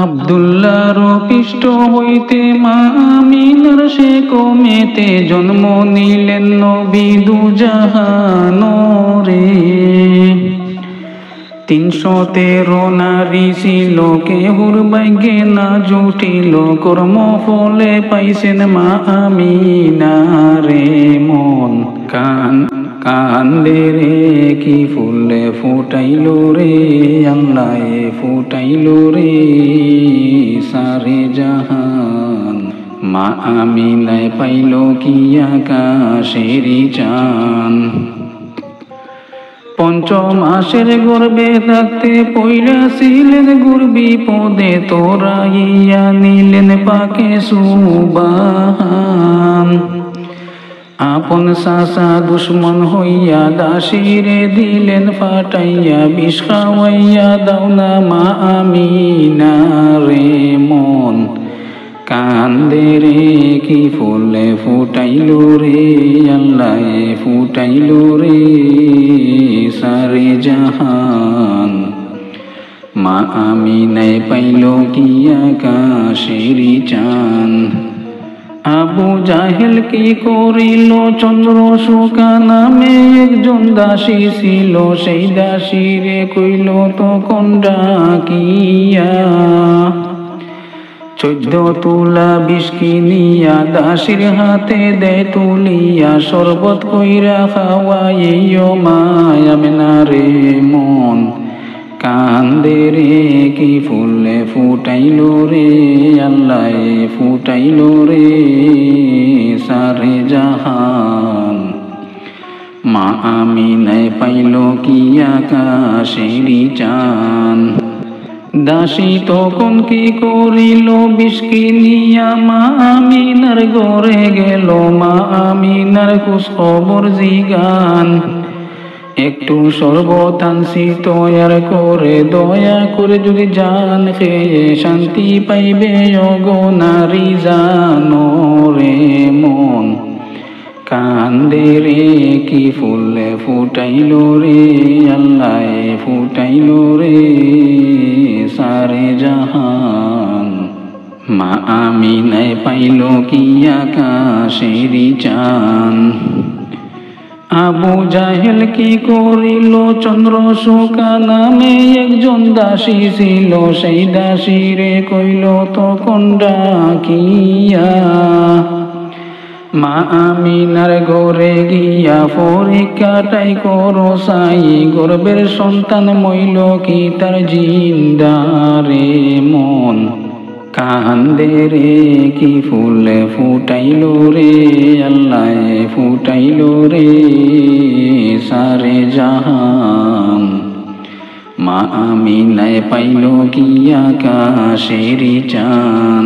আব্দুল্লাহর পৃষ্ঠ হইতে মা আমিনার সে কমেতে জন্ম নিলেন নবী দুজাহানরে। 313 নারী ছিল, কেহুর ভাগ্যে না জুটিল, কর্ম ফলে পাইছেন মা আমিনারে। মন কান্দে রে কি ফুলে ফুটাইল রে, আল্লাহ ফুটাইল রে সারে জাহান। মা আমিনায় পাইল কি আকাশেরি চান। 5 মাসের গর্ভে থাকতে পইলা ছিলেন গুরবি পদে, তোরাইয়া নিলেন পাকে সুবাহান। আপন সাসা দুশ্মন হইয়া দাসিরে দিলেন ফাটাইয়া, বিষ খাওয়াইয়া দাও না মা আমিনারে। মন কান্দে রে কি ফুলে ফুটাইল রে, আল্লাহ ফুটাইল রে সারে জাহান। মা আমিনায় পাইল কি আকাশেরি চান। আবু জাহেল কি করিল, চন্দ্র শুকা নামে একজন দাসী ছিল, সেই দাসীরে কইল তখন ডাকিয়া। 14 তুলা বিষ কিনিয়া দাসীর হাতে দেয় তুলিয়া, শরবত কইরা খাওয়াইও মা আমিনারে। মন কান্দে রে কি ফুলে ফুটাইল রে, আল্লাহ ফুটাইল রে সারে জাহান। মা আমিনায় পাইল কি আকাশেরি চান। দাসী তখন কি করিল, বিষ কিনিয়া মা আমিনার ঘরে গেল, মা আমিনার খোঁজ খবর জিগান। একটু শরবত আনছি তৈয়ার করে, দয়া করে যদি জান খেয়ে শান্তি পাইবে ওগো নারী জানো রে। মন কান্দে রে কি ফুলে ফুটাইল রে, আল্লাহ ফুটাইল রে সারে জাহান। মা আমিনায় পাইল কি আকাশেরি চান। আবু জাহেল কি করিল, চন্দ্র শুকা নামে একজন দাসী ছিল, সেই দাসীরে কইল তখন ডাকিয়া। মা আমিনার ঘরে গিয়া পরীক্ষাটাই করো সাই, গর্ভের সন্তান মইল কি তার জিন্দারে। মন কান্দে রে কি ফুলে ফুটাইল রে, আল্লাহ ফুটাইল রে সারে জাহান। মা আমিনায় পাইল কি আকাশেরি চান।